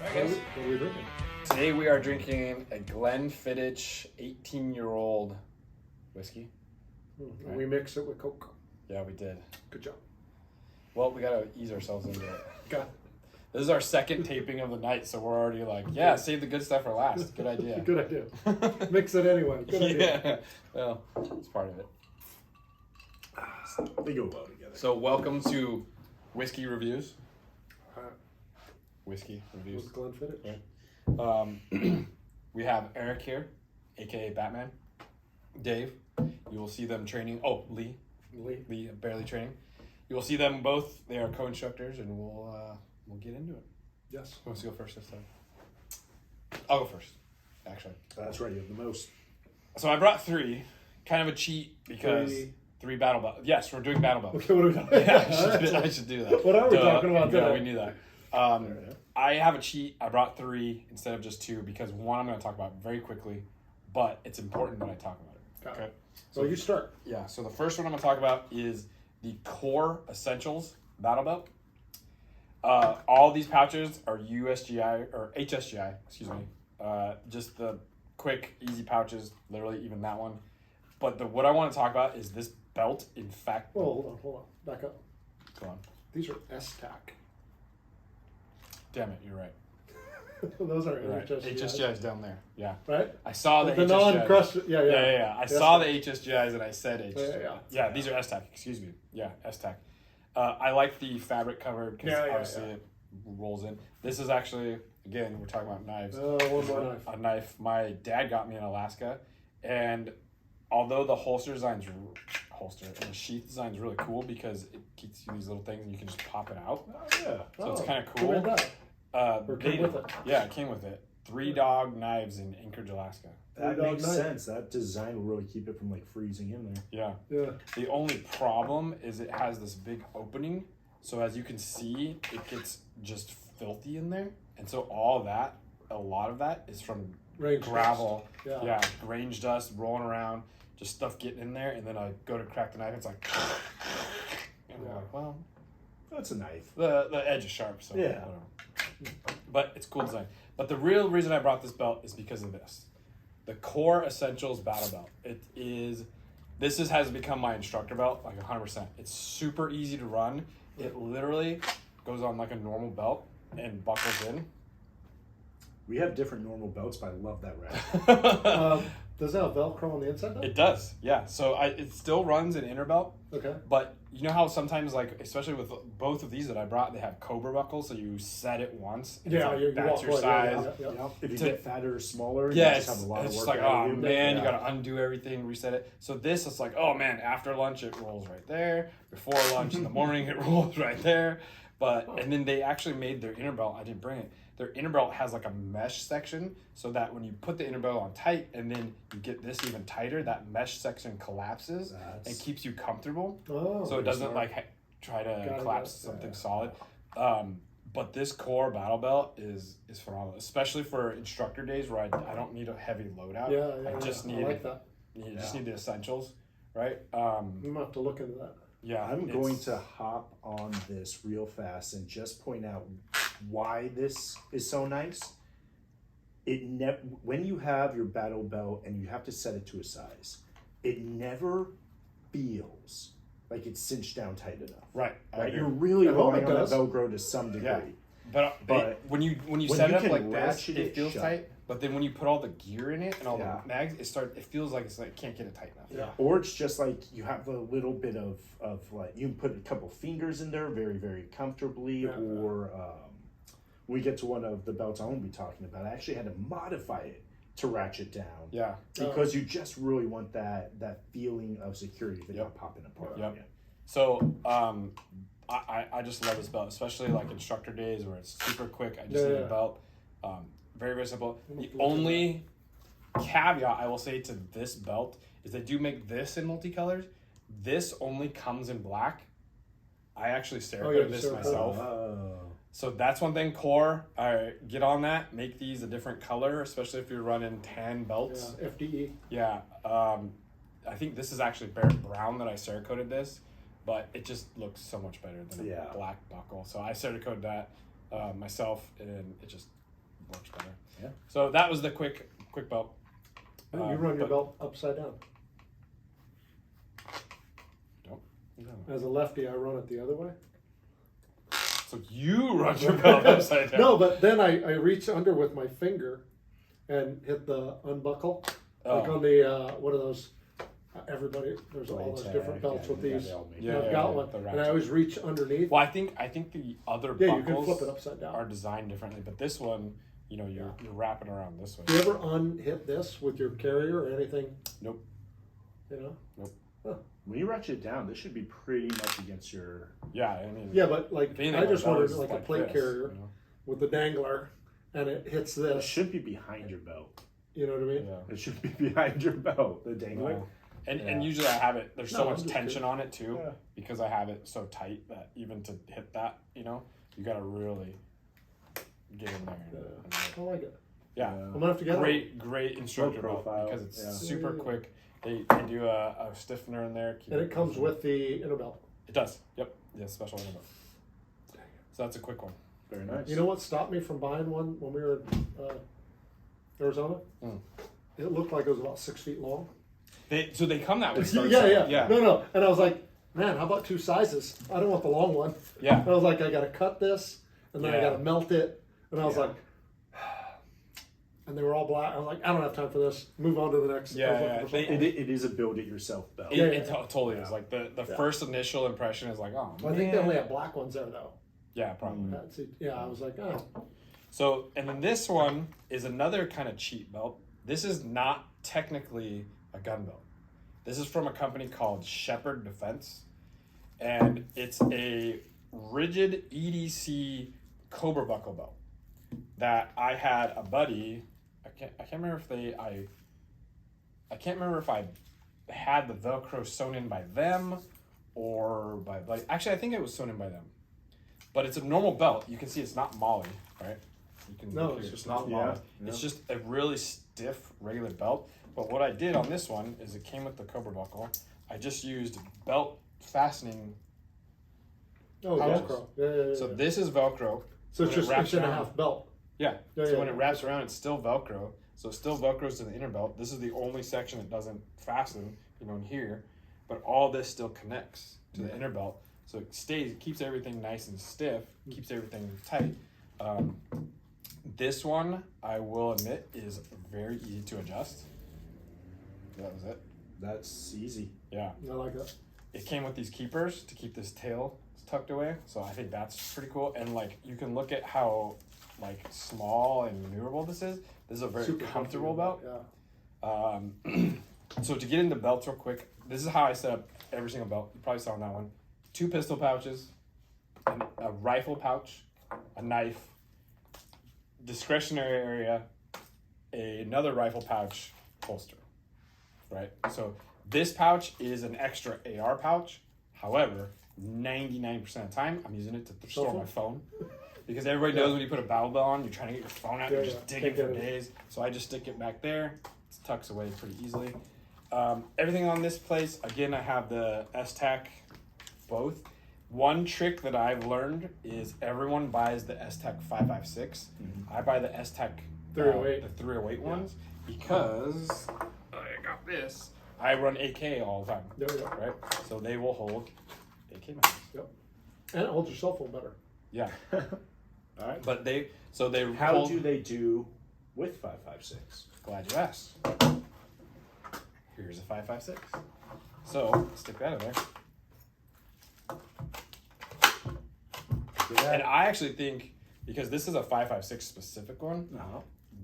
What are we drinking? Today we are drinking a Glenfiddich 18-year-old whiskey. And we mix it with Coke. Yeah, we did. Good job. Well, we gotta ease ourselves into it. Got This is our second taping of the night, so we're already like, yeah, save the good stuff for last. Good idea. Good idea. Mix it anyway. Good idea. Yeah, well, it's part of it. They go well together. So welcome to Whiskey Reviews. Alright. Whiskey Reviews. With Glenfiddich. We have Eric here, aka Batman. Dave. You will see them training. Oh, Lee, barely training. You will see them both. They are co-instructors, and we'll get into it. Yes. Who wants to go first this time? I'll go first, actually. That's right. You have the most. So I brought three. Kind of a cheat because three battle belts. Yes, we're doing battle belts. Okay, what are we talking Yeah, I should do that. What are we talking about Yeah, today? we knew that. I have a cheat. I brought three instead of just two because one I'm going to talk about very quickly, but it's important that I talk about it. Got it. Okay. So you start. Yeah. So the first one I'm going to talk about is the Core Essentials Battle Belt. All these pouches are USGI or HSGI. Excuse me. Just the quick, easy pouches. Literally, even that one. But what I want to talk about is this belt. In fact, Oh, hold on. Back up. go on. These are S-TAC. Damn it, you're right. Those are You're right. HSGIs. HSGI is down there. Yeah. Right? I saw the The HSGIs. non-crushed. Yeah. Yeah. I saw the HSGIs and I said HSGI. Yeah. Yeah, these are S-TAC. Excuse me. Yeah, S-TAC. I like the fabric covered because obviously it rolls in. This is actually, again, we're talking about knives. One more knife. A knife my dad got me in Alaska, and although the holster design's and the sheath design is really cool because it keeps you these little things and you can just pop it out. Oh, yeah. So it's kind of Who made cool. that? Or came with it? Yeah, it came with it. 3 Dog knives in Anchorage, Alaska. That Three-dog makes knife. sense. That design will really keep it from like freezing in there. Yeah. Yeah. The only problem is it has this big opening. So as you can see, it gets just filthy in there. And so a lot of that is from Range gravel. dust. Yeah, range dust, rolling around, just stuff getting in there. And then I go to crack the knife, it's like, and I'm like, well, That's a knife. the edge is sharp, so Yeah. whatever. But it's cool design. But the real reason I brought this belt is because of this. The Core Essentials Battle Belt. This has become my instructor belt, like 100%. It's super easy to run. It literally goes on like a normal belt and buckles in. We have different normal belts, but I love that wrap. Does that have Velcro on the inside though? It does, yeah. So it still runs an inner belt, Okay. but you know how sometimes, like, especially with both of these that I brought, they have Cobra buckles, so you set it once. And Yeah, it's you like, that's walk your away, size. Yeah. If you To- get fatter or smaller, Yeah, you it's just have a lot of just work. like, ahead oh of you. man, you Yeah. gotta undo everything, reset it. So this, it's like, oh man, after lunch it rolls right there. Before lunch in the morning it rolls right there. And then they actually made their inner belt. I didn't bring it. Their inner belt has like a mesh section, so that when you put the inner belt on tight and then you get this even tighter, that mesh section collapses and keeps you comfortable. Oh. So it doesn't smart. like try to Got it, collapse yeah. something solid. But this Core Battle Belt is phenomenal, especially for instructor days where I don't need a heavy loadout. Yeah. I just I need like that. you just need the essentials, right? I'm gonna have to look into that. Yeah, I'm going to hop on this real fast and just point out why this is so nice. When you have your battle belt and you have to set it to a size, it never feels like it's cinched down tight enough. right. I Right? agree. You're really At home relying it on that does. Velcro to some degree. Yeah. But when you set you it up can like this, ratchet it it feels shut. tight. But then when you put all the gear in it and all Yeah. the mags, it feels like it's like can't get it tight enough. Yeah. Or it's just like you have a little bit of like you can put a couple fingers in there very, very comfortably. Yeah. Or when we get to one of the belts I won't be talking about, I actually had to modify it to ratchet down. Yeah. Because you just really want that feeling of security if it's Yep. not popping apart. Yep. Yeah. So I just love this belt, especially like instructor days where it's super quick. I just need a belt. Very, very simple. The only caveat I will say to this belt is they do make this in multicolors. This only comes in black. I actually Cerakoted this Cerakoted. myself. Oh. So that's one thing. Core, get on that. Make these a different color, especially if you're running tan belts. Yeah. FDE. Yeah. I think this is actually brown that I Cerakoted this, but it just looks so much better than a black buckle. So I Cerakoted that myself, and it just works better. Yeah. So that was the quick belt. You run your but- belt upside down. Don't. As a lefty, I run it the other way. So you run your belt upside down. No, but then I reach under with my finger and hit the unbuckle. Like Oh. on the, what are those? Everybody, there's all those different belts with these. Yeah, I've yeah, got yeah, one. the And I ratchet. always reach underneath. Well, I think the other Yeah, you can buckles flip it upside down. are designed differently, but this one, you know, you're wrapping around this way. Do you ever unhit this with your carrier or anything? Nope. You know? Nope. Huh. When you ratchet it down, this should be pretty much against your. Yeah, I mean. Yeah, but like, if anything, I just my belt wanted is like a plate this, carrier you know? with the dangler and it hits It this. should be behind your belt. You know what I mean? Yeah. It should be behind your belt. The dangler. Wow. And Yeah. usually I have it. There's so No, much I'm just tension kidding. on it too, Yeah. because I have it so tight that even to hit that, you know, you gotta really get in there. I like it. Yeah. I'm gonna have to get it. Great instructor belt profile, because it's yeah. super Yeah. quick. They do a stiffener in there. keep And it comes moving. with the inner belt. It does. Yep. Yeah, special inner belt. So that's a quick one. Very nice. You know what stopped me from buying one when we were in Arizona? Mm. It looked like it was about 6 feet long. So they come that way. Yeah. No. And I was like, man, how about 2 sizes? I don't want the long one. Yeah. And I was like, I gotta cut this, and then I Yeah. gotta melt it. And I was Yeah. like, and they were all black. I was like, I don't have time for this. Move on to the next. Yeah, I was yeah. looking for They- something. It is a build it yourself belt. It totally is. Yeah. Like the Yeah. first initial impression is like, oh, Well, I think they man. only have black ones there though. Yeah, probably. That's it. Yeah, I was like, oh. So, and then this one is another kind of cheap belt. This is not technically a gun belt. This is from a company called Shepherd Defense, and it's a rigid EDC Cobra buckle belt that I had a buddy. I can't remember if I can't remember if I had the Velcro sewn in by them or by like. Actually, I think it was sewn in by them. But it's a normal belt. You can see it's not Molly, right? You can No, look it's here. just not yeah, Molly. yeah. It's just a really stiff regular belt. But what I did on this one is it came with the Cobra buckle. I just used belt fastening. Oh, Pouches. Velcro. Yeah. So this is Velcro. So it's when it just wraps inch and a around- half belt. Yeah. Yeah, So yeah, when yeah. it wraps around, it's still Velcro. So it still Velcros to the inner belt. This is the only section that doesn't fasten, you know, in here. But all this still connects to the inner belt. So it keeps everything nice and stiff, keeps everything tight. This one, I will admit, is very easy to adjust. That was it. That's easy. Yeah. I like that. It came with these keepers to keep this tail tucked away. So I think that's pretty cool. And like, you can look at how like small and maneuverable this is. This is a very Super comfortable belt. Yeah. So to get into belts real quick, this is how I set up every single belt. You probably saw on that one. 2 pistol pouches, a rifle pouch, a knife, discretionary area, another rifle pouch, holster, right? So this pouch is an extra AR pouch. However, 99% of the time, I'm using it to store my phone. Because everybody knows when you put a battle belt on, you're trying to get your phone out, you're just digging for days. So I just stick it back there. It tucks away pretty easily. Everything on this place, again, I have the S-Tac both. One trick that I've learned is everyone buys the S-Tac 556. I buy the S-Tac 308. the 308 ones because I got this. I run AK all the time, There we go. right? So they will hold AK mags. Yep. And it holds your cell phone better. Yeah, All right. but they How hold, do they do with 556? Glad you asked. Here's a 556. So stick that in there. And I actually think, because this is a 556 specific one,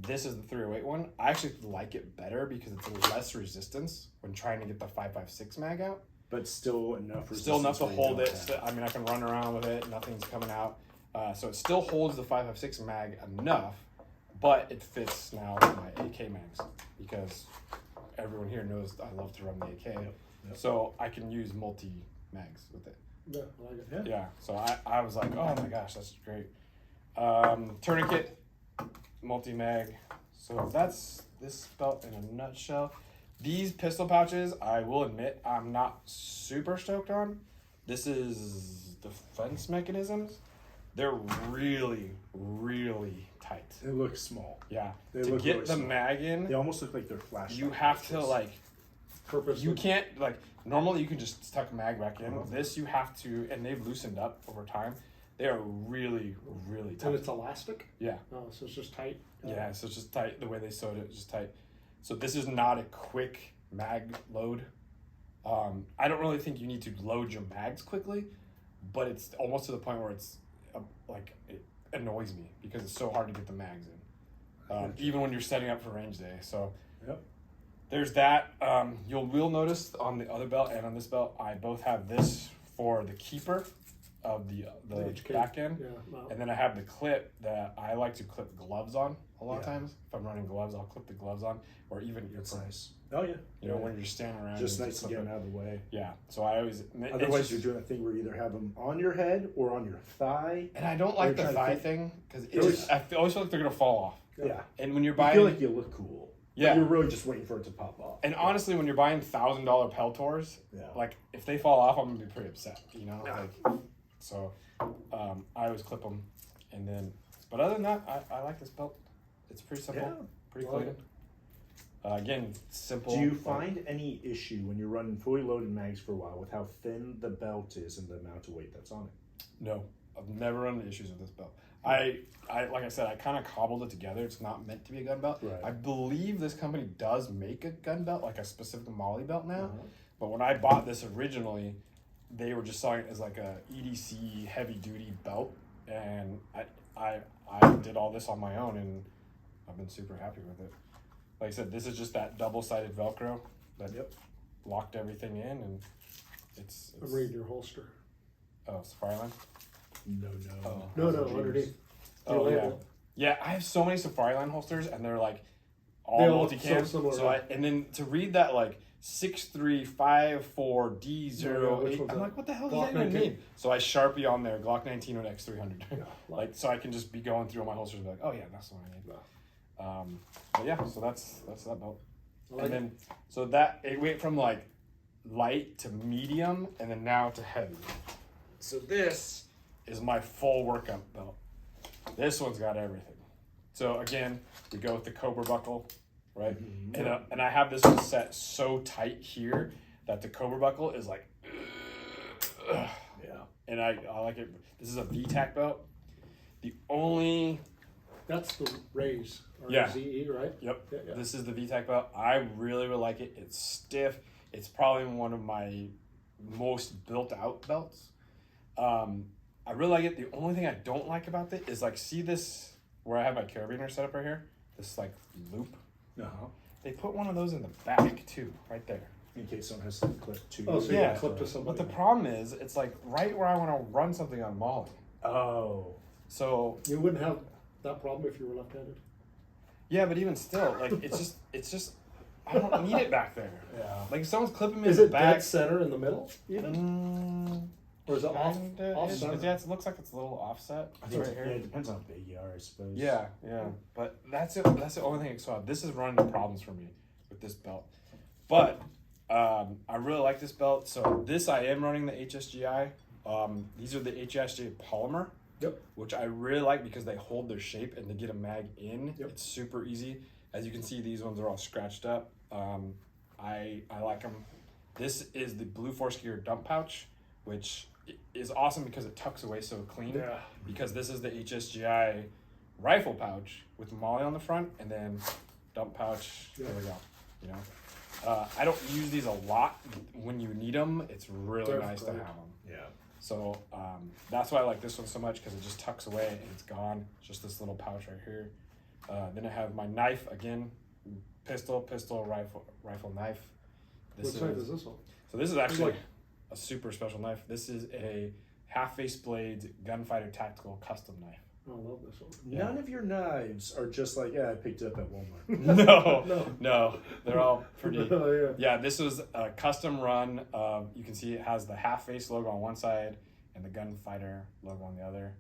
this is the 308 one, I actually like it better because it's less resistance when trying to get the 556 mag out. But still enough resistance. Still enough to where you hold don't it. have- I mean, I can run around with it. Nothing's coming out. So it still holds the 556 mag enough, but it fits now my AK mags because everyone here knows I love to run the AK. Yep. So I can use multi mags with it. Yeah, I like it. Yeah. So I was like, oh my gosh, that's great. Tourniquet, multi mag. So that's this belt in a nutshell. These pistol pouches, I will admit, I'm not super stoked on. This is defense mechanisms. They're really, really tight. They look small. Yeah. They To look get really the small. mag in, They almost look like they're flashlight. you have to like. Purposely. You can't like normally you can just tuck a mag back in. Uh-huh. This you have to, and they've loosened up over time. They are really, really tight. And it's elastic? Yeah. Oh, so it's just tight? Yeah, so it's just tight. The way they sewed it is just tight. So this is not a quick mag load. I don't really think you need to load your mags quickly, but it's almost to the point where it's like it annoys me because it's so hard to get the mags in, even when you're setting up for range day. So Yep. there's that. You'll notice on the other belt and on this belt, I both have this for the keeper of the HK. back end. Yeah. No. And then I have the clip that I like to clip gloves on a lot of Yeah. times. If I'm running gloves, I'll clip the gloves on, or even That's earphones. nice. Oh yeah. You know, when you're standing around. Just you nice to clip get it. out of the way. Yeah. So I always. Otherwise, you're doing a thing where you either have them on your head or on your thigh. And I don't You're like the trying to thigh fit- thing because Always- I always feel like they're gonna fall off. Yeah. And when you're You buying, feel like you look cool. Yeah. But you're really just waiting for it to pop off. and honestly, when you're buying $1,000 Peltors, Yeah. like if they fall off, I'm gonna be pretty upset. You know, Yeah. like so. I always clip them, and then. But other than that, I like this belt. It's pretty simple, Yeah. pretty Love clean. it. Again, simple. Do you but- find any issue when you're running fully loaded mags for a while with how thin the belt is and the amount of weight that's on it? No, I've never run into issues with this belt. I like I said, I kind of cobbled it together. It's not meant to be a gun belt. Right. I believe this company does make a gun belt, like a specific Molly belt now. Uh-huh. But when I bought this originally, they were just selling it as like a EDC heavy duty belt, and I did all this on my own, and I've been super happy with it. Like I said, this is just that double-sided Velcro that Yep. locked everything in, and it's I'm reading your holster. oh, Safari line. No. Oh. No, Jeez. underneath. Oh The yeah, label. yeah. I have so many Safari line holsters, and they're like all They all multicam. so similar, So right? and then to read that like 6354D08, Yeah, which one's I'm that? like, what the hell does Glock that even 19? mean? So I Sharpie on there Glock 19 with X300, Yeah, like so I can just be going through all my holsters and be like, oh yeah, that's the one I need. But yeah, so that's that belt. I like And then so that it went from like light to medium and then now to heavy. So this is my full workout belt. This one's got everything. So again, we go with the Cobra buckle, right? And I have this one set so tight here that the Cobra buckle is like, Yeah. and I like it. This is a VTAC belt. The only That's the Raise. Yeah. RZE, right? Yep. Yeah. This is the VTAC belt. I really like it. It's stiff. It's probably one of my most built out belts. I really like it. The only thing I don't like about it is like, see this where I have my carabiner set up right here? This like loop. Uh-huh. They put one of those in the back too, right there. In case someone has to clip to. Oh, so Yeah. you clip to somebody. But the problem is, it's like right where I want to run something on Molly. Oh. So You wouldn't have that problem if you were left-handed. yeah, but even still, like it's just I don't need it back there. Yeah. Like if someone's clipping me Is in it the back. dead center in the middle, even? Or is it off center? Yeah, it looks like it's a little offset. I It's think right yeah, here. it depends on how big you are, I suppose. Yeah, yeah. But that's it. That's the only thing. So this is running into problems for me with this belt. But I really like this belt. So this I am running the HSGI. These are the HSGI polymer. Yep. Which I really like because they hold their shape and to get a mag in, Yep. it's super easy. As you can see, these ones are all scratched up. I like them. This is the Blue Force Gear dump pouch, which is awesome because it tucks away so clean. Yeah. Because this is the HSGI rifle pouch with Molly on the front, and then dump pouch. Yeah. There we go. You know, I don't use these a lot. When you need them, it's really They're nice to great. have them. Yeah. So that's why I like this one so much because it just tucks away and it's gone. It's just this little pouch right here. Then I have my knife again, pistol, rifle, knife. What type is this one? So this is actually like- a super special knife. This is a half-face blades gunfighter tactical custom knife. Oh, I love this one. Yeah. None of your knives are just like, yeah, I picked it up at Walmart. No, they're all pretty. Oh, yeah. Yeah, this was a custom run. You can see it has the half-face logo on one side and the gunfighter logo on the other.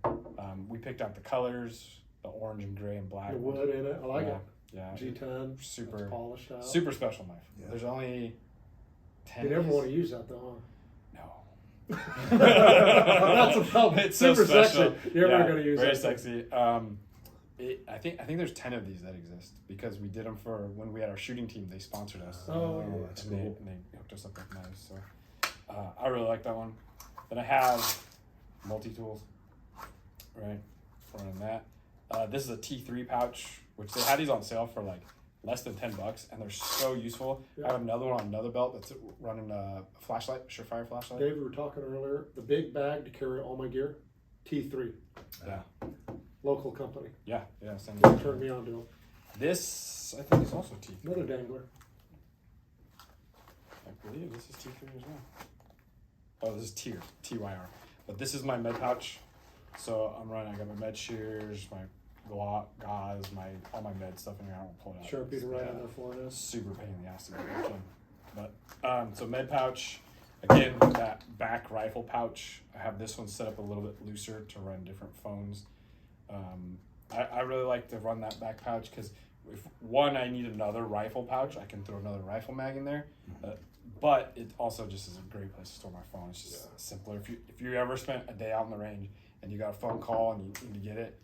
We picked out the colors, the orange and gray and black. The wood in it. I like it. Yeah, G10. super It's polished out. super special knife. Yeah. There's only 10. You never want to use that though, No. huh? That's a problem. It's so Super special. sexy. You're never going to use very that. sexy. I think there's 10 of these that exist because we did them for when we had our shooting team. They sponsored us. Oh, that's and cool. they hooked us up with knives. So I really like that one. Then I have multi-tools, right? For running that. This is a T3 pouch, which they had these on sale for like less than $10, and they're so useful. Yeah. I have another one on another belt that's running a flashlight, Surefire flashlight. Dave, we were talking earlier. The big bag to carry all my gear, T3, Yeah, local company. yeah, same. Turned me on to them. This I think is also T3. Another dangler. I believe this is T3 as well. Oh, this is TYR. But this is my med pouch. So I got my med shears, my gauze, all my med stuff in here. I won't pull it out. Sharpie to write on Yeah. their forehead. Super pain in the ass to get it done. But so med pouch, again, that back rifle pouch. I have this one set up a little bit looser to run different phones. I really like to run that back pouch because if I need another rifle pouch, I can throw another rifle mag in there. But it also just is a great place to store my phone. It's just simpler. If you ever spent a day out in the range and you got a phone call and you need to get it,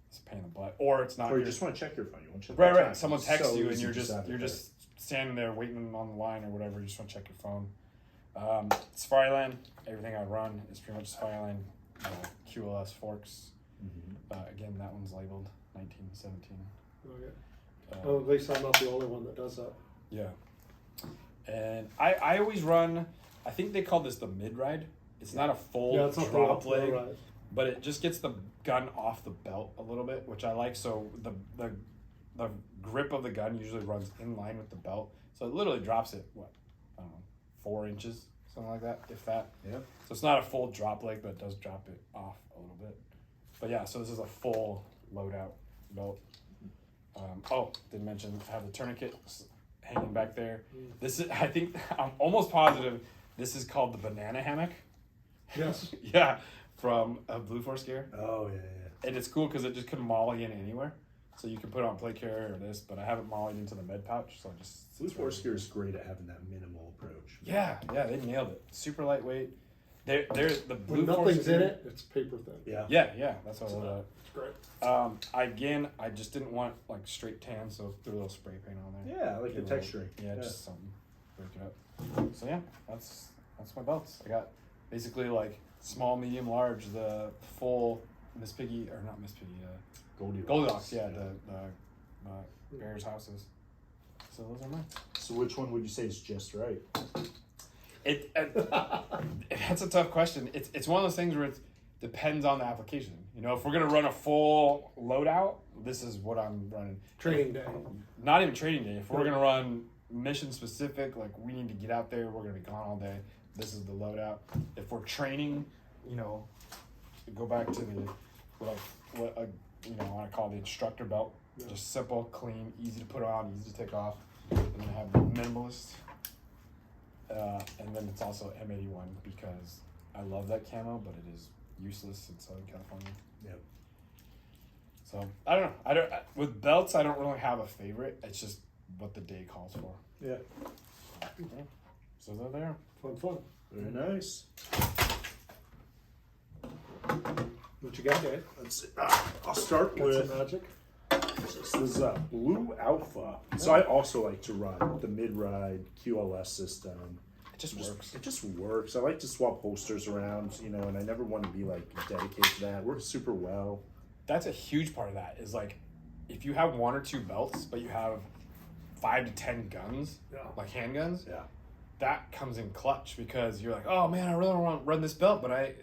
it's a pain in the butt. Or it's not. Or you just want to check your phone. You want to check Right. the time. Someone It's texts so you and easy you're to have it just standing there waiting on the line or whatever. You just want to check your phone. Safariland. Everything I run is pretty much Safariland. QLS forks. Again, that one's labeled 1917. Oh, yeah. Well, at least I'm not the only one that does that. Yeah. And I always run. I think they call this the mid ride. It's not a full Yeah, it's not drop the leg. right. But it just gets the gun off the belt a little bit, which I like. So the grip of the gun usually runs in line with the belt. So it literally drops it, I don't know, 4 inches, something like that, if that. Yeah. So it's not a full drop leg, but it does drop it off a little bit. But yeah, so this is a full loadout belt. Didn't mention I have the tourniquet hanging back there. This is, I think, I'm almost positive this is called the banana hammock. Yes. Yeah. From a Blue Force gear. Oh, yeah. And it's cool because it just can molly in anywhere. So you can put it on plate carrier or this, but I have it mollied into the med pouch, so I just... Blue Force gear is great at having that minimal approach. Yeah, they nailed it. Super lightweight. They're the Blue When Force nothing's gear, in it, it's paper thin. Yeah, that's what I love It's great. Again, I just didn't want like straight tan, so threw a little spray paint on there. Yeah, I like the Get a little- texturing. Yeah, just something. Break it up. So yeah, that's my belts. I got basically like small, medium, large, the full Miss Piggy, or not Miss Piggy, Goldilocks, yeah, the Bears houses. So those are mine. So which one would you say is just right? That's a tough question. It's one of those things where it depends on the application. You know, if we're gonna run a full loadout, this is what I'm running. Training day. Not even training day. If we're gonna run mission specific, like we need to get out there, we're gonna be gone all day. This is the loadout. If we're training, you know, go back to the what I call the instructor belt. Yeah. Just simple, clean, easy to put on, easy to take off. And then I have the minimalist. And then it's also M81 because I love that camo, but it is useless in Southern California. Yep. So I don't know. With belts, I don't really have a favorite. It's just what the day calls for. Yeah. So they're there. Fun. Very nice. What you got, Dave? I'll start Got with some magic? this is Blue Alpha. So I also like to run the mid-ride QLS system. It just works. It just works. I like to swap holsters around, you know, and I never want to be like dedicated to that. It works super well. That's a huge part of that. Is like, if you have 1 or 2 belts, but you have 5 to 10 guns, Yeah. like handguns, Yeah. that comes in clutch because you're like, oh man, I really want to run this belt, but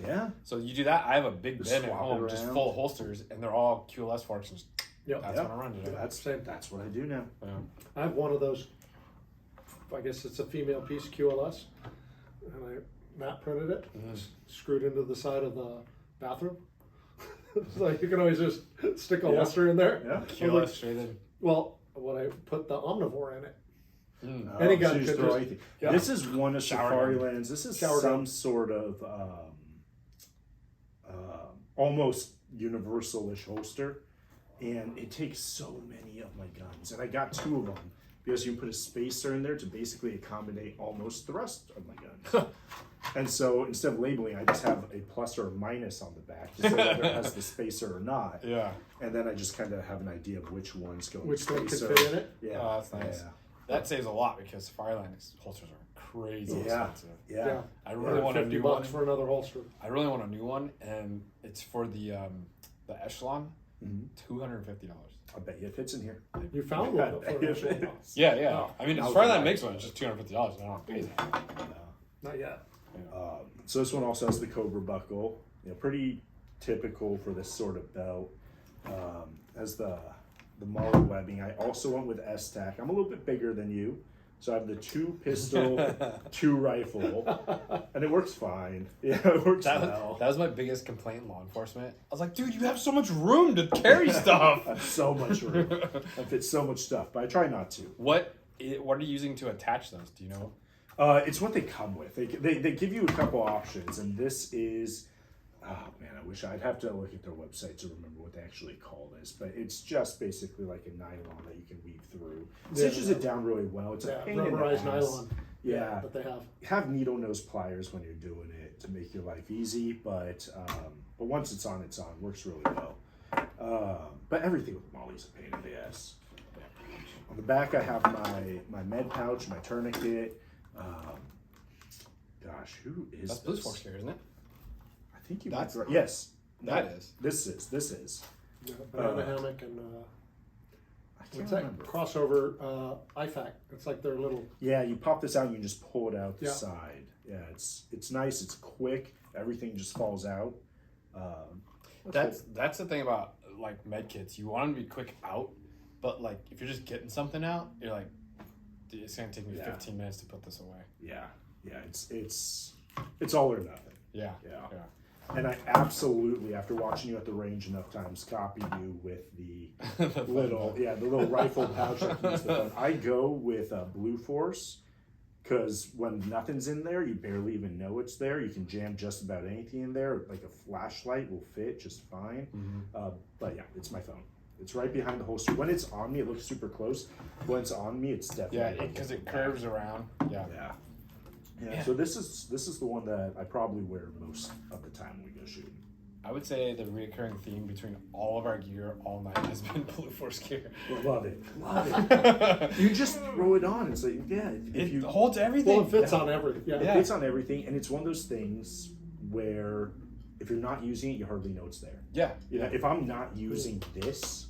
Yeah. So you do that. I have a big Just bin at swap it home, just around. full of holsters, and they're all QLS forks. And Yep. that's what I run today. That's what I do now. Yeah. I have one of those, I guess it's a female piece QLS, and I matte printed it, screwed into the side of the bathroom. So you can always just stick a holster in there. Yeah. QLS straight in. Well, when I put the Omnivore in it, Oh, Any gun so you just could throw just- anything. yeah. This is one of Shower Safari gun. Lands. This is Shower some gun. sort of almost universal-ish holster, and it takes so many of my guns. And I got 2 of them because you put a spacer in there to basically accommodate almost the rest of my guns. And so instead of labeling, I just have a plus or a minus on the back to say whether it has the spacer or not. Yeah. And then I just kind of have an idea of which one's going Which one spacer. could fit in it? Yeah. Oh, that's nice. Yeah. That saves a lot because Fireline holsters are crazy Yeah. expensive. Yeah. I really want a $50 new one. for another holster. I really want a new one, and it's for the Echelon, $250. I bet you it fits in here. You found one I for bet you an it Echelon. is. Yeah, yeah. Oh. I mean, That was Fireline the makes one. It's just $250. I don't want to pay that. Not yet. So this one also has the Cobra buckle. You know, pretty typical for this sort of belt. Has the Marley webbing. I also went with S-Tac. I'm a little bit bigger than you, so I have the 2 pistol, 2 rifle, and it works fine. Yeah, it works well. That was my biggest complaint in law enforcement. I was like, dude, you have so much room to carry stuff. I have so much room. I fit so much stuff, but I try not to. What are you using to attach those? Do you know? It's what they come with. They give you a couple options, and this is, oh man, I wish I'd have to look at their website to remember what they actually call this, but it's just basically like a nylon that you can weave through. Cinches it down really well. It's a pain in the rubberized ass. nylon. Yeah, That they have. have needle nose pliers when you're doing it to make your life easy, but once it's on, works really well. But everything with Molly's a pain in the ass. On the back, I have my med pouch, my tourniquet. Gosh, who is That's this? Blue Force here, isn't it? I think you That's- might be right. Yes, That is. This is. Yeah, banana hammock and I can't what's that remember. crossover IFAC? It's like their little. Yeah, you pop this out and you just pull it out the Yeah. side. Yeah, it's nice. It's quick. Everything just falls out. That's the thing about like med kits. You want them to be quick out, but like if you're just getting something out, you're like, dude, it's gonna take me 15 minutes to put this away. Yeah. It's all or nothing. Yeah. Yeah. And I absolutely, after watching you at the range enough times, copied you with the little rifle pouch. I can use the phone. I go with Blue Force because when nothing's in there, you barely even know it's there. You can jam just about anything in there. Like a flashlight will fit just fine. But yeah, it's my phone. It's right behind the holster. When it's on me, it looks super close. When it's on me, it's definitely Yeah, because it curves around. Yeah. Yeah. So this is the one that I probably wear most of the time when we go shooting. I would say the recurring theme between all of our gear all night has been Blue Force gear. Love it. You just throw it on. It's like, yeah. It holds everything. Well, it fits on everything. It Yeah. fits on everything, and it's one of those things where if you're not using it, you hardly know it's there. Yeah. You know, if I'm not using this,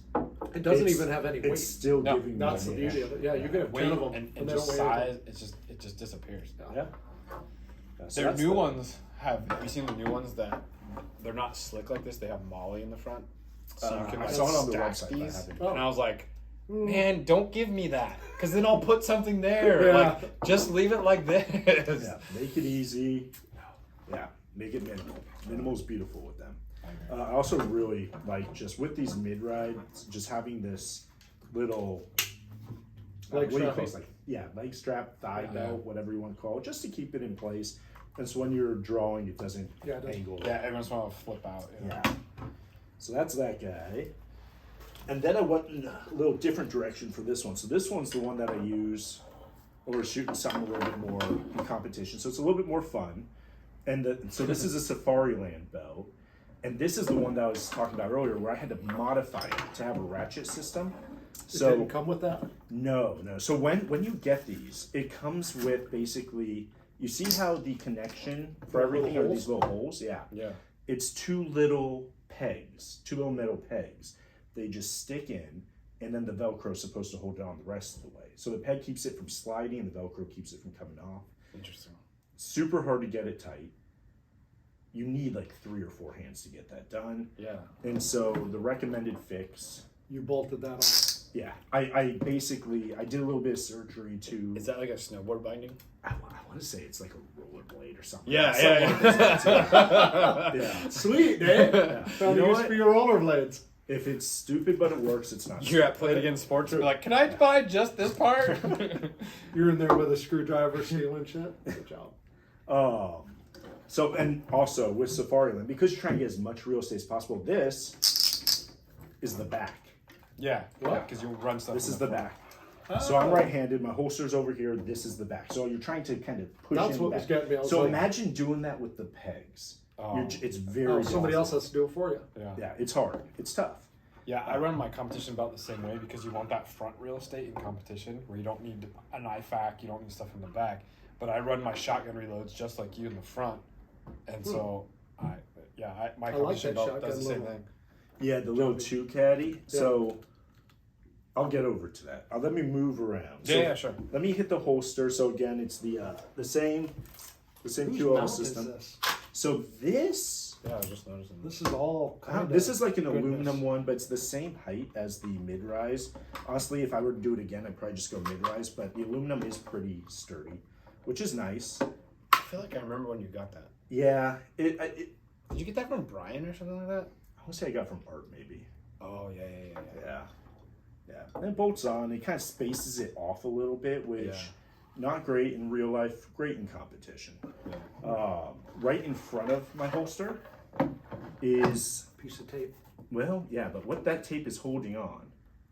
It doesn't it's- even have any weight. it's still No, giving me That's the an beauty edge. of it. Yeah, you can have 10 Weight of them and they just don't weigh anything. size, it just disappears. Yeah. So Their that's new the- ones have you seen the new ones that they're not slick like this? They have Molly in the front. So you can I like saw it on the stack website, but I these. haven't. Oh. And I was like, man, don't give me that. Because then I'll put something there. Yeah. Like just leave it like this. Yeah, make it easy. Yeah, make it minimal. Minimal is beautiful with them. I also really like just with these mid rides, just having this little Leg what do you strap. call it? Like, leg strap, thigh Yeah. belt, whatever you want to call it, just to keep it in place. And so when you're drawing, it doesn't Yeah, it doesn't. angle. Yeah, every once in a while it'll flip out. You know? Yeah. So that's that guy. And then I went in a little different direction for this one. So this one's the one that I use when we're shooting something a little bit more in competition. So it's a little bit more fun. And so this is a Safari Land belt. And this is the one that I was talking about earlier where I had to modify it to have a ratchet system. It So didn't come with that. no. So when you get these, it comes with basically, you see how the connection for The everything little are these little holes? Yeah. Yeah. It's two little metal pegs. They just stick in, and then the Velcro is supposed to hold it on the rest of the way. So the peg keeps it from sliding, and the Velcro keeps it from coming off. Interesting. Super hard to get it tight. You need like 3 or 4 hands to get that done. Yeah. And so the recommended fix, You bolted that on. yeah, I basically, I did a little bit of surgery to, Is that like a snowboard binding? I want to say it's like a rollerblade or something. Yeah, Something like that. Yeah. Sweet, eh? Yeah. Found You a know use what? for your rollerblades. If it's stupid but it works, it's not. You're at Play It Again Sports and be like, can I buy just this part? You're in there with a screwdriver sealing shit. Good job. So, and also with Safari Land, because you're trying to get as much real estate as possible, this is the back. Yeah. Because you run stuff. This in is the front. back. So I'm right-handed. My holster's over here. This is the back. So you're trying to kind of push That's in what back. was getting me. I was So like, imagine doing that with the pegs. Oh. It's very. somebody else has to do it for you. Yeah. Yeah, it's hard. It's tough. Yeah, I run my competition about the same way because you want that front real estate in competition where you don't need an IFAC, you don't need stuff in the back. But I run my shotgun reloads just like you in the front, and so my competition that belt does the shotgun same little- thing. Yeah, the little two caddy. Yeah. So I'll get over to that. Let me move around. So Yeah, sure. Let me hit the holster. So again, it's the same Whose QL mount system. is this? So this Yeah, I was just noticing. This is all kind of. this is like an goodness. aluminum one, but it's the same height as the mid-rise. Honestly, if I were to do it again, I'd probably just go mid-rise, but the aluminum is pretty sturdy, which is nice. I feel like I remember when you got that. Yeah, Did you get that from Brian or something like that? I want to say I got from Art maybe. Oh yeah. Yeah. And it bolts on. It kind of spaces it off a little bit, which Yeah. not great in real life, great in competition. Yeah. Right in front of my holster is, Piece of tape. well, yeah, but what that tape is holding on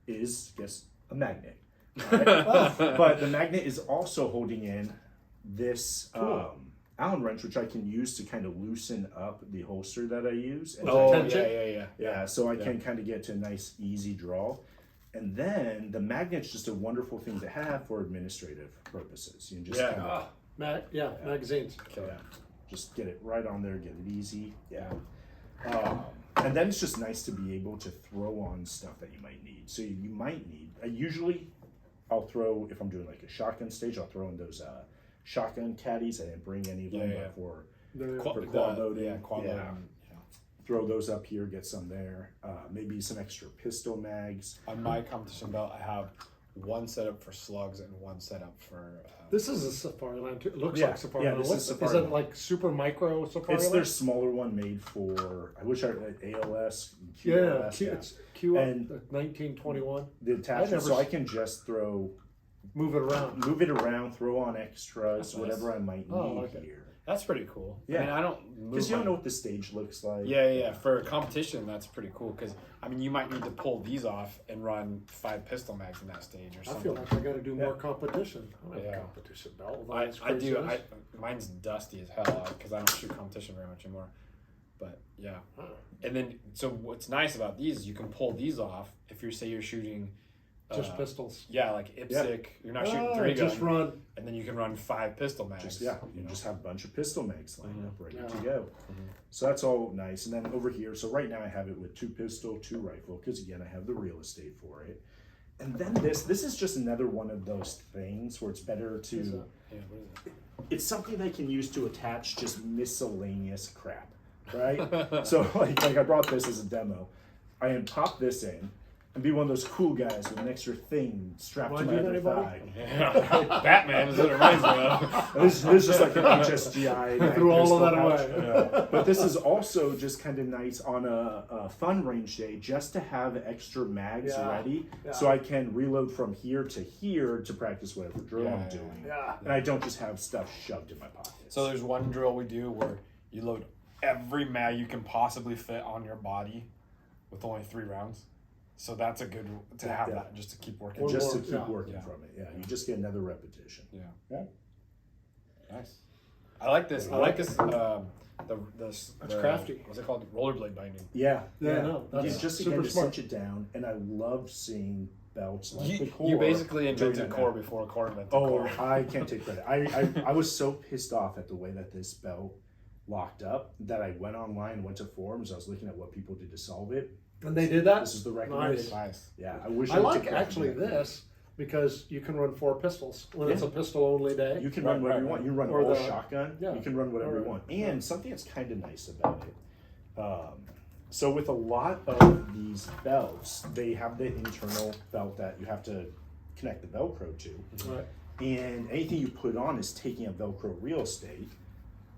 is, guess, a magnet. Right? But the magnet is also holding in this Allen wrench, which I can use to kind of loosen up the holster that I use. And Oh tension? yeah. yeah, so I can kind of get to a nice, easy draw. And then the magnet's just a wonderful thing to have for administrative purposes. You can just kind of, Magazines. just get it right on there, get it easy. Yeah. And then it's just nice to be able to throw on stuff that you might need. So you might need, I'll throw, if I'm doing like a shotgun stage, I'll throw in those shotgun caddies. I didn't bring any of them, Yeah. but for Quad loading. quad Yeah. loading. throw those up here, get some there. Maybe some extra pistol mags. On my competition belt, I have one setup for slugs and one setup for. This is a Safari Land too. It looks Yeah, like Safari yeah, Land. this What- is is Safari it Land. like super micro Safari It's Land? their smaller one made for, I wish I had ALS, Yeah, QLS. It's Q And- 1921. The attachment, never so I s- can just Move it around. move it around, throw on extras, That's nice. whatever I might Oh, need okay. here. That's pretty cool. Yeah. I mean, I don't move Because you don't my- know what the stage looks like. Yeah. For a competition, that's pretty cool. Because I mean, you might need to pull these off and run 5 pistol mags in that stage or I something. feel like I got to do more Yeah. competition. I don't have Yeah. a competition belt. with all I these do. craziness. Mine's dusty as hell because I don't shoot competition very much anymore. But yeah, and then so what's nice about these is you can pull these off if you're shooting. Just pistols. Yeah, like IPSC. You're not shooting 3 gun, Just run. and then you can run 5 pistol mags. You you know? just have a bunch of pistol mags lined up ready Yeah. to go. So that's all nice. And then over here, so right now I have it with 2 pistol, 2 rifle, because again, I have the real estate for it. And then this is just another one of those things where it's better to, Yeah, what is it? it's something they can use to attach just miscellaneous crap, right? So like I brought this as a demo. I can pop this in and be one of those cool guys with an extra thing strapped Remind to my you of other anybody? thigh. Yeah. Batman is what it reminds me of. And this is just like an HSGI. I threw all of that pistol pouch. away. But this is also just kind of nice on a fun range day, just to have extra mags Yeah. ready, Yeah. so I can reload from here to practice whatever drill Yeah, I'm yeah, doing, Yeah. and I don't just have stuff shoved in my pockets. So there's one drill we do where you load every mag you can possibly fit on your body with only 3 rounds. So that's a good to have Yeah. that just to keep working. One just to more, keep yeah. working Yeah. from it. Yeah, you just get another repetition. Yeah. Nice. I like this. I like this. That's crafty. What's it called? Rollerblade binding. Yeah, Yeah, no, You that's just super again to smart. cinch it down, and I love seeing belts like the You, core. you basically doing invented that core now. before core invented Oh, core. I can't take credit. I was so pissed off at the way that this belt locked up that I went online and went to forums. I was looking at what people did to solve it. And they did that? This is the recommended. Nice. Yeah, I wish I took like credit for actually that. this because you can run 4 pistols when it's Yeah. a pistol only day. You can Right, run whatever you right, want. You run Or all the- shotgun. yeah. You can run whatever you Or- want. And something that's kind of nice about it. So with a lot of these belts, they have the internal belt that you have to connect the Velcro to. Right. And anything you put on is taking up Velcro real estate.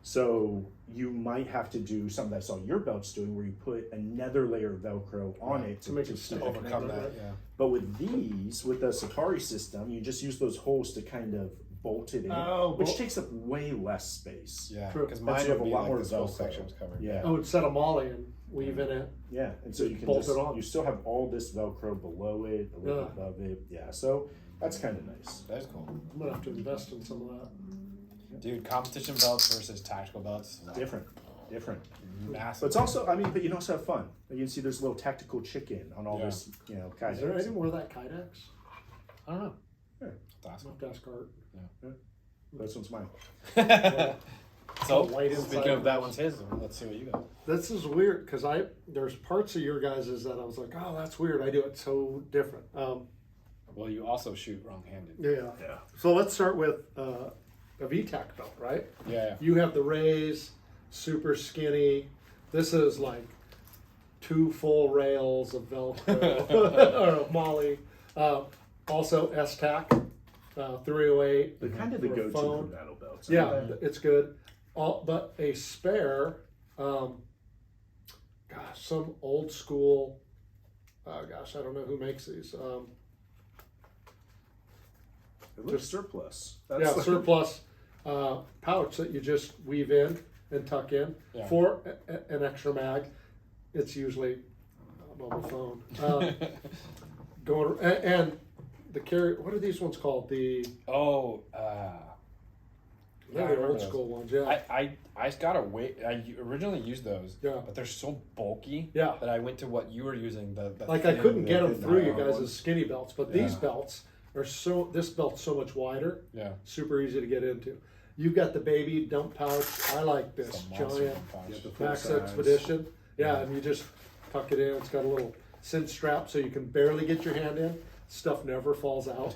So you might have to do something that I saw your belts doing, where you put another layer of Velcro on it To make it keep stick. it. Overcome Right. that. Yeah. But with these, with the Safari system, you just use those holes to kind of bolt it in, Oh, which bolt- takes up way less space. Yeah. True. Because That's mine you have would a be lot like more this whole Velcro. section was covered. Yeah. I would set a molly and weave in it. Yeah, and so you can Bolt just, it on. you still have all this Velcro below it, a little Yeah. above it. Yeah, so That's kind of nice. That is cool. I'm gonna have to invest in some of that. Dude, competition belts versus tactical belts. Different. Massive. But it's also, I mean, but you can also have fun. You can see there's a little tactical chicken on all Yeah. this, you know, Is kind there of. any more of that Kydex? I don't know. Yeah. That's I'll have to ask Art. This one's mine. So, White inside. speaking of that one's his, let's see what you got. This is weird because there's parts of your guys's that I was like, oh, that's weird. I do it so different. Well, you also shoot wrong-handed. Yeah. So let's start with a VTAC belt, right? Yeah. You have the Rays, super skinny. This is like 2 full rails of Velcro or Molly. Also S-Tac, 308. They're kind of the for a go-to phone. for battle belts. Yeah, it's good. But a spare, some old school, I don't know who makes these. It looks surplus. Surplus pouch that you just weave in and tuck in for an extra mag. It's usually a mobile phone. And the carry. What are these ones called? They're the old school ones. Yeah. I got away. I originally used those. Yeah. But they're so bulky. Yeah. That I went to what you were using. The Like I couldn't get them thin through you nylon guys' ones. skinny belts, but these belts are this belt's so much wider. Yeah. Super easy to get into. You've got the baby dump pouch. I like this It's a monster giant pouch. Yeah, the full Max size. Expedition. Yeah, and you just tuck it in. It's got a little cinch strap so you can barely get your hand in. Stuff never falls out.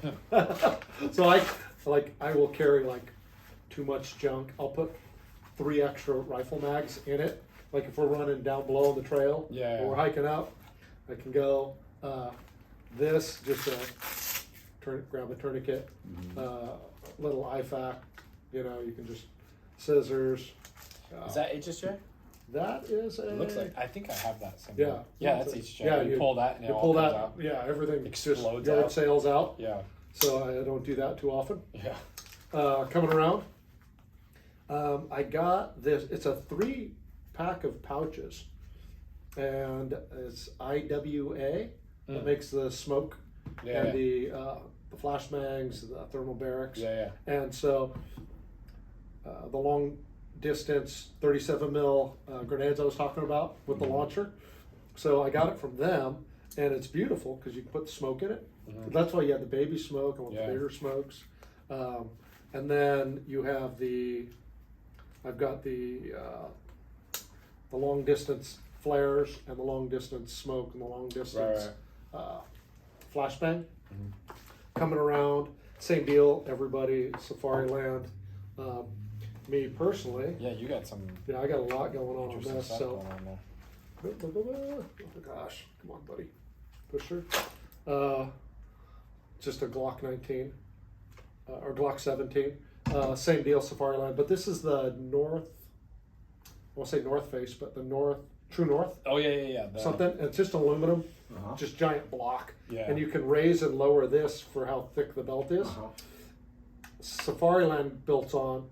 So I will carry like too much junk. I'll put 3 extra rifle mags in it. Like if we're running down below on the trail or we're hiking up, I can go this just grab a tourniquet, little IFAC. You know, you can just scissors. Is that HSJ? That is a. It looks like. I think I have that somewhere. Yeah. Yeah, that's HSJ. Yeah, you pull that and it You all pull comes that. out. Yeah, everything Explodes just yard out. sails out. Yeah. So I don't do that too often. Yeah. Coming around, I got this. It's a 3-pack of pouches, and it's IWA that makes the smoke and the flash mags, the thermal barracks. Yeah. And so the long distance 37 mil grenades I was talking about with the launcher. So I got it from them, and it's beautiful because you can put the smoke in it. That's why you have the baby smoke and the bigger smokes. And then you have I've got the long distance flares and the long distance smoke and the long distance flashbang. Coming around, same deal, everybody, Safari Land. Me personally, Yeah, you got some I got a lot going on interesting this. stuff So, going on there. oh my gosh, come on, buddy, pusher. Just a Glock 19 or Glock 17. Same deal, Safari Land, but this is the North. I won't say North Face, but the True North. Oh yeah. Something. It's just aluminum, just giant block, Yeah. and you can raise and lower this for how thick the belt is. Safari Land bolts on,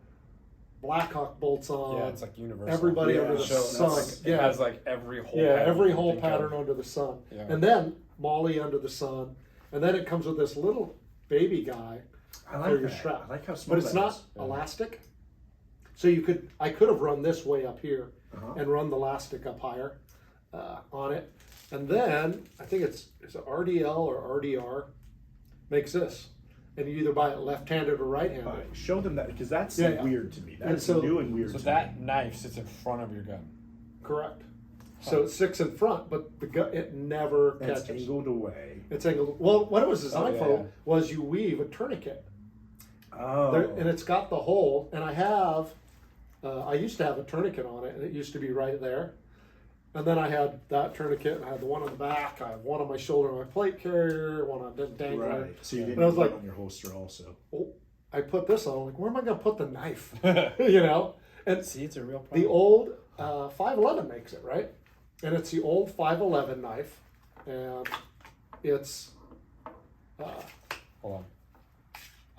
Blackhawk bolts on. Yeah, it's like universal. Everybody Yeah. under the So sun. It has like every whole. Every whole you can pattern think under the sun, Yeah. and then Molly under the sun, and then it comes with this little baby guy I for like your that. strap. I like how small But it's that not is. elastic, so I could have run this way up here and run the elastic up higher on it, and then I think it's RDL or RDR makes this, and you either buy it left-handed or right-handed. All right, show them that because that's Yeah. weird to me. And That's so- new and weird So to that me. knife sits in front of your gun. Correct. So it's 6 in front, but it never And it's catches. angled away. It's angled. Well, what it was designed yeah, for yeah. was you weave a tourniquet. Oh. And it's got the hole, and I used to have a tourniquet on it, and it used to be right there. And then I had that tourniquet, and I had the one on the back, I have one on my shoulder on my plate carrier, one on the dangler. Right. So you And didn't I was put it like- on your holster also. Oh, I put this on, I'm like, where am I going to put the knife? You know? And See, it's a real problem. the old 511 makes it, right? And it's the old 511 knife, and it's... Hold on.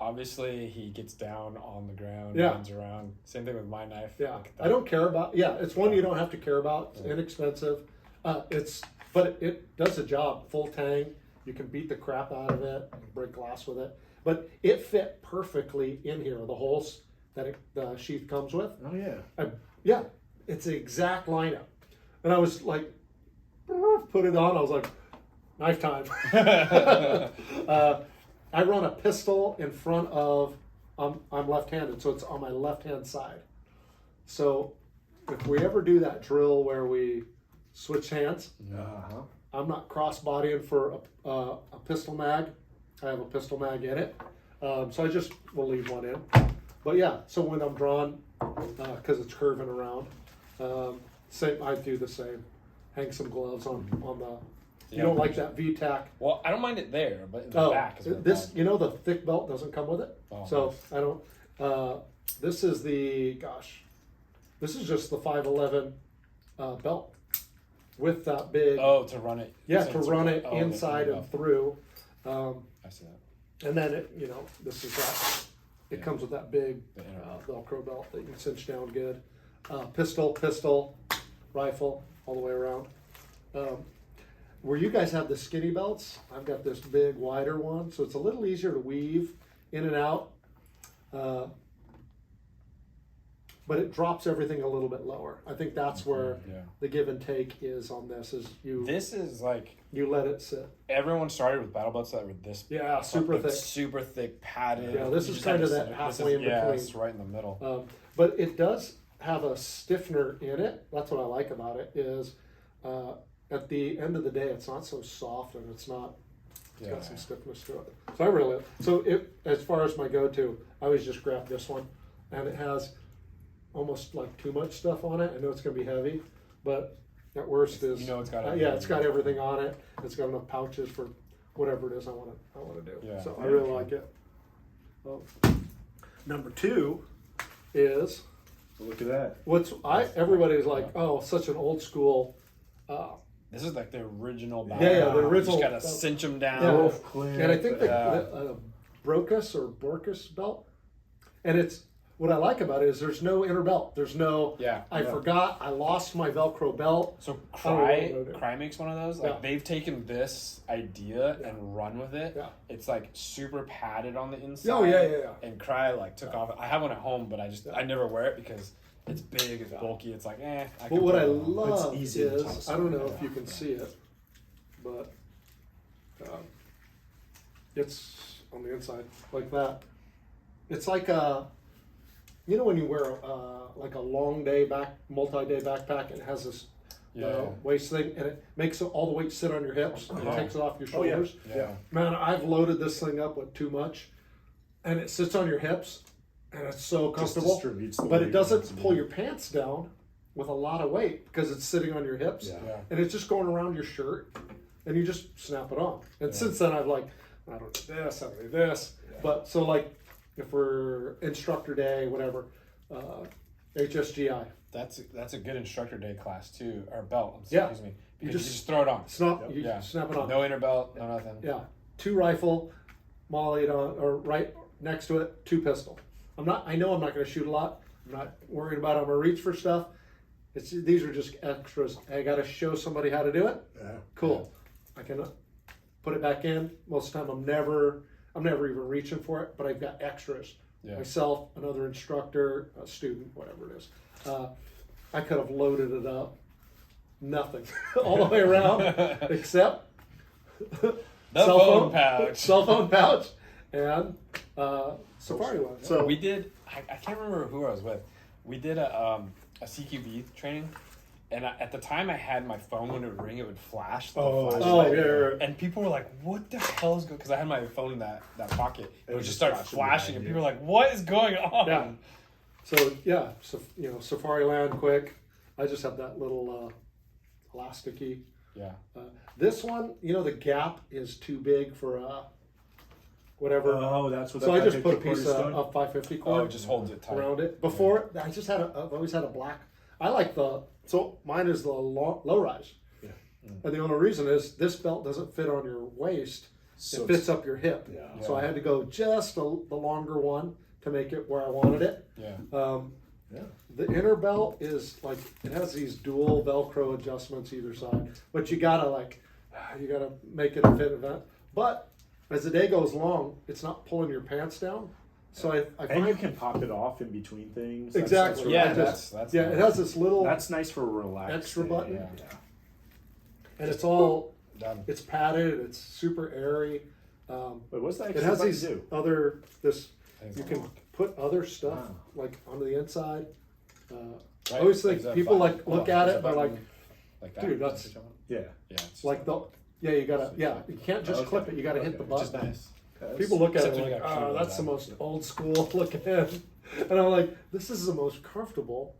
Obviously, he gets down on the ground, Yeah. runs around. Same thing with my knife. Yeah, Look at that. I don't care about. Yeah, it's one you don't have to care about. It's inexpensive. But it does the job. Full tang. You can beat the crap out of it, and break glass with it. But it fit perfectly in here, the holes that the sheath comes with. Oh yeah. Yeah, it's the exact lineup. And I was like, put it on. I was like, knife time. I run a pistol in front of, I'm left-handed, so it's on my left-hand side. So if we ever do that drill where we switch hands, I'm not cross-bodying for a pistol mag. I have a pistol mag in it. So I just will leave one in. But yeah, so when I'm drawn, because it's curving around, same, I do the same. Hang some gloves on the. You don't like that V-tack. Well, I don't mind it there, but in the back is what this, the thick belt doesn't come with it. Oh, So nice. I don't. This is this is just the 511 belt with that big. Oh, to run it. Yeah, so to it's run like- it oh, inside the- and through. I see that. And then this is that. It Yeah. comes with that big The inner Velcro belt that you can cinch down good. Pistol, rifle, all the way around. Where you guys have the skinny belts, I've got this big, wider one, so it's a little easier to weave in and out. But it drops everything a little bit lower. I think that's where Yeah. the give and take is on this. Is This is like you let it sit. everyone started with battle belts that were this Yeah, super thick. super thick, padded. Yeah, this You is just had kinda to that sit- halfway in Yeah, between. it's right in the middle. But it does have a stiffener in it. That's what I like about it. Is at the end of the day, it's not so soft and it's not. It's got some stiffness to it. So I really as far as my go-to, I always just grab this one, and it has almost like too much stuff on it. I know it's gonna be heavy, but at worst is it's got it's got everything on it. It's got enough pouches for whatever it is I want to do. Yeah. So I really like it. Number 2 is Look at that. everybody's like, oh, such an old school. This is like the original The battle. original. You just gotta cinch them down. Yeah. Wolf clip. And I think Yeah. the Brocus or Borkus belt, and it's what I like about it is there's no inner belt. There's no. Yeah. I forgot. I lost my Velcro belt. So I don't know what to do. Cry makes one of those. Like Yeah. they've taken this idea and run with it. Yeah. It's like super padded on the inside. Oh yeah. And Cry like took off. I have one at home, but I never wear it because it's big, it's bulky. It's like I But can what put I it on. love It's easy to is toss I don't on. know if you can see it, but it's on the inside like that. It's like when you wear like a long day multi-day backpack, and it has this waist thing, and it makes all the weight sit on your hips, and it takes it off your Oh, yeah. shoulders. Yeah. Man, I've loaded this thing up with too much, and it sits on your hips, and it's so Just comfortable. distributes the But weight it doesn't once pull again. your pants down with a lot of weight because it's sitting on your hips, Yeah. and it's just going around your shirt, and you just snap it on. And since then, I've like, I don't do this, I don't do this. But so like, if we're instructor day, whatever, HSGI. That's a good instructor day class too, or belt. Yeah. Excuse me. You Because you just- just throw it on. You Yeah. snap it on. No inner belt, no nothing. Yeah, 2 rifle, mollied on, or right next to it, 2 pistol. I know I'm not going to shoot a lot. I'm not worried about I'm going to reach for stuff. These are just extras. I got to show somebody how to do it. Yeah. Cool. I can put it back in. Most of the time, I'm never even reaching for it. But I've got extras. Yeah. Myself, another instructor, a student, whatever it is. I could have loaded it up. Nothing all the way around except The phone pouch. cell phone pouch, and Safari one. So We did. I can't remember who I was with. We did a CQB training, and at the time I had my phone when it would ring, it would flash. The flashlight. oh yeah. And people were like, "What the hell is going?" Because I had my phone in that pocket. It would was just just start flashing flashing, and behind people were like, "What is going on?" Yeah. So yeah, so Safari Land quick. I just have that little elasticy. Yeah. This one, the gap is too big for whatever. Oh, that's what. So that I just put a 550 cord piece is doing? of 550 Oh, cord it just holds it tight. around it. Before I've always had a black. I like so mine is the low rise. Yeah. And the only reason is this belt doesn't fit on your waist. So It fits up your hip. Yeah. So I had to go just the longer one to make it where I wanted it. Yeah. Yeah. The inner belt is like, it has these dual Velcro adjustments either side, but you gotta you got to make it a fit event. But as the day goes long, it's not pulling your pants down. So I And you find can pop it off in between things. Exactly. really Yeah, nice. that's it has this little That's nice for a relaxed extra day, button. Yeah. and it's all done. it's padded. It's super airy. Wait, what's that It extra has button these do? other this. Things You on can lock. put other stuff Wow. like onto the inside. I Right? always There's think a people button. like look Oh, at there's it a and they're like, button like that. dude, that's Yeah. yeah, it's like the you gotta you can't just Okay. clip it. You gotta hit the Okay. which is button. nice. People look at Except it when you like, got oh, keyboards that's the on. most old school looking. And I'm like, this is the most comfortable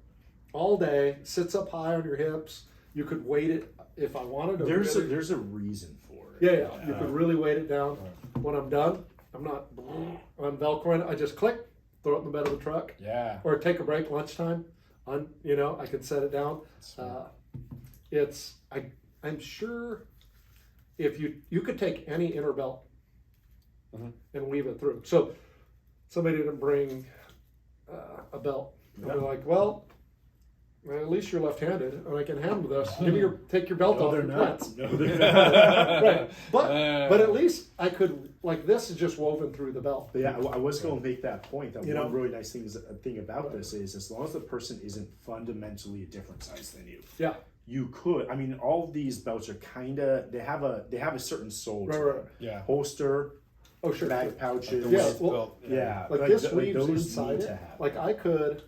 all day. Sits up high on your hips. You could weight it if I wanted to. There's really, a reason for it. yeah. You could really weight it down. When I'm done, I'm not on Velcro. I just click, throw it in the bed of the truck, Yeah. or take a break lunchtime. I can set it down. I'm sure if you could take any inner belt and weave it through. So somebody didn't bring a belt. And they're like, well, at least you're left-handed, and I can handle this. Take your belt No, off they're and not. pants. No, they're not. Right. But at least I could, like, this is just woven through the belt. But yeah, I was going to make that point. That You one know? really nice thing about this is, as long as the person isn't fundamentally a different size than you, Yeah. you could. I mean, all of these belts are kind of they have a certain soul to Right. them. Yeah. Holster, Oh, sure. bag sure. pouches. Yeah, Waist well, belt, yeah, Like this like weaves those inside need it. to have Like that. I could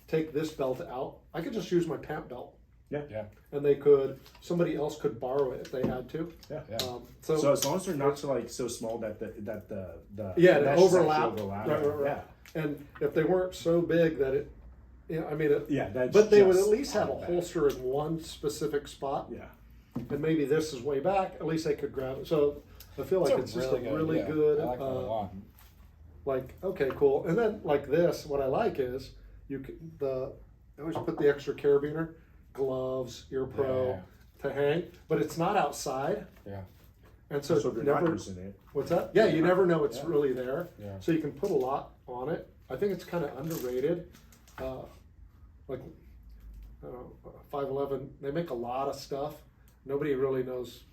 take this belt out. I could just use my pant belt, Yeah. and somebody else could borrow it if they had to. Yeah. Yeah. So as long as they're not so small that the Yeah, to meshes actually overlap. overlap. Right. And if they weren't so big that it, Yeah, that's but they would just at least have a on the back. holster in one specific spot, Yeah. and maybe this is way back. At least they could grab it. So I feel like it's just a really idea. good. I like that a lot. Like, okay, cool. And then like this, what I like is I always put the extra carabiner, gloves, ear pro Yeah. to hang, but it's not outside. Yeah. And so, So if it you're never, not using it, what's that? Yeah, you never know it's Yeah. really there. Yeah. So you can put a lot on it. I think it's kind of underrated. Like, I don't know, 511, they make a lot of stuff. Nobody really knows.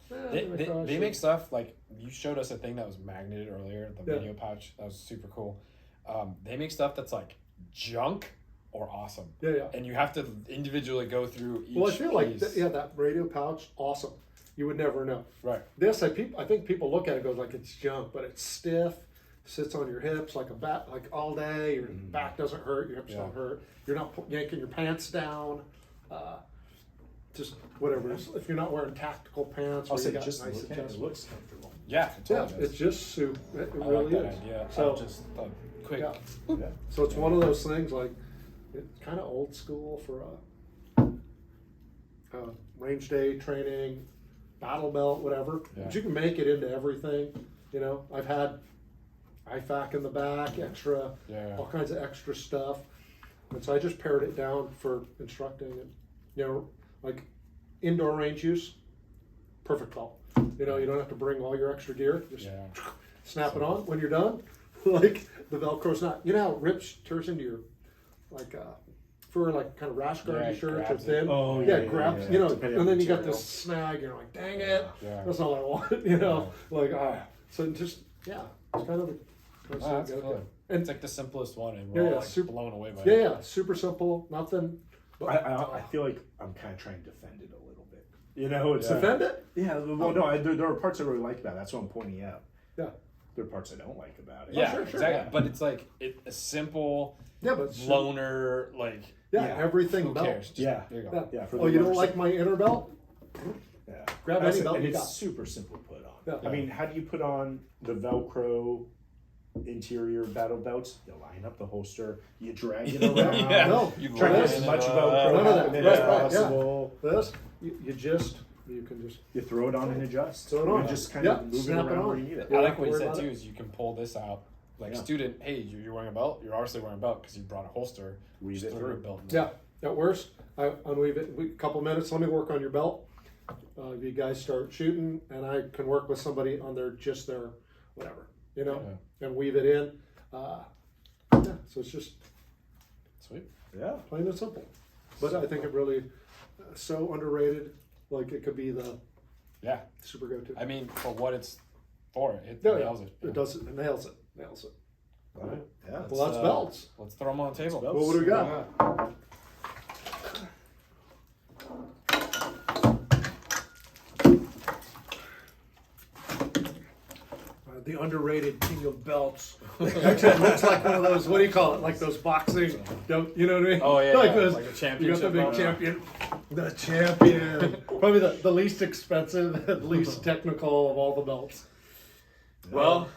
They make stuff like you showed us a thing that was magneted earlier, the Yeah. video pouch. That was super cool. They make stuff that's like junk or awesome. Yeah. And you have to individually go through each Well, I feel like, piece. that radio pouch, awesome. You would never know. Right. This, I think people look at it and goes like it's junk, but it's stiff, sits on your hips like a bat, like all day. Your back doesn't hurt, your hips Yeah. don't hurt. You're not yanking your pants down. Just whatever. If you're not wearing tactical pants, I'll where say you got just nice look at it, it adjustments. looks comfortable. Yeah. It Yeah, totally does. it's just soup. It I really like that is. idea. So, Just a quick. yeah. boop. So it's one of those things like it's kind of old school for a range day training, battle belt, whatever. Yeah. But you can make it into everything. I've had IFAC in the back, extra, Yeah. all kinds of extra stuff. And so I just pared it down for instructing and, like indoor range use, perfect belt. You don't have to bring all your extra gear. Just Yeah. snap it on when you're done. Like the Velcro's not, how it rips, turns into your, like, for like kind of rash guard Yeah, it shirts or grabs it. thin. Oh, yeah, yeah, it grabs, yeah, depending on and then the you got material. this snag, you're like, dang it, Yeah. that's not what I want, like, so just, yeah, it's kind of the, Oh, that's cool. and It's like the simplest one, and Yeah, we're all yeah, like super- blown away by yeah, it. yeah, super simple, nothing. But, I feel like I'm kind of trying to defend it a little bit. It's Yeah. defend it? yeah. Well, no, there are parts I really like about it. That's what I'm pointing out. Yeah. There are parts I don't like about it. Yeah, sure, exactly. yeah. But it's like a simple Yeah, but loner, like yeah, everything who belt. cares? Just, Yeah. there you Yeah. go. Yeah, for Oh, the you don't runners. like my inner belt? Yeah. Grab That's any it, belt and you it's got. super simple to put on. Yeah. I mean, how do you put on the Velcro interior battle belts? You line up the holster, you drag it around. Yeah. No, You Try to line get as it much up. Velcro None of that. happening Right, as right, yeah. possible. This, you can just You throw it on and adjust. Throw it on. You just kind Yeah, of move it snap it around on. where you need it. Yeah. I don't like have what to you worry said about too. it. Is you can pull this out. Like Yeah. student, hey, you're wearing a belt. You're obviously wearing a belt because you brought a holster. Weave Just it throw a through. belt. in there. Yeah, at worst, I unweave it. A couple minutes. Let me work on your belt. You guys start shooting, and I can work with somebody on their whatever, and weave it in. Yeah, so it's just Sweet. Yeah. plain and simple. But I think it really so underrated. Like it could be the Yeah. super go-to. I mean, for what it's for, it Yeah, nails it. It does it. It nails it. Nails it. All right. Yeah. Well, that's belts. Let's throw them on the table. belts. What do we got? The underrated king of belts. Actually, it looks like one of those. What do you call it? Like those boxing. You know what I mean? Oh, yeah, like yeah, those. like a You got championship the big belt. champion. The champion. Probably the least expensive, the least technical of all the belts. Well,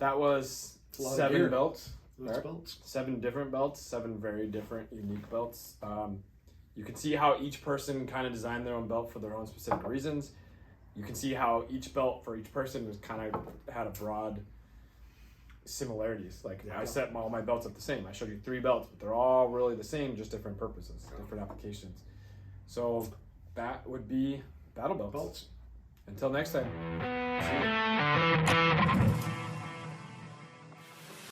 that was a lot of 7 gear. belts. Those Right. belts. 7 different belts, 7 very different, unique belts. You can see how each person kind of designed their own belt for their own specific reasons. You can see how each belt for each person was kind of had a broad similarities. Like I set all my belts up the same. I showed you 3 belts, but they're all really the same, just different purposes, different applications. So that would be battle belts. Belts. Until next time. See you.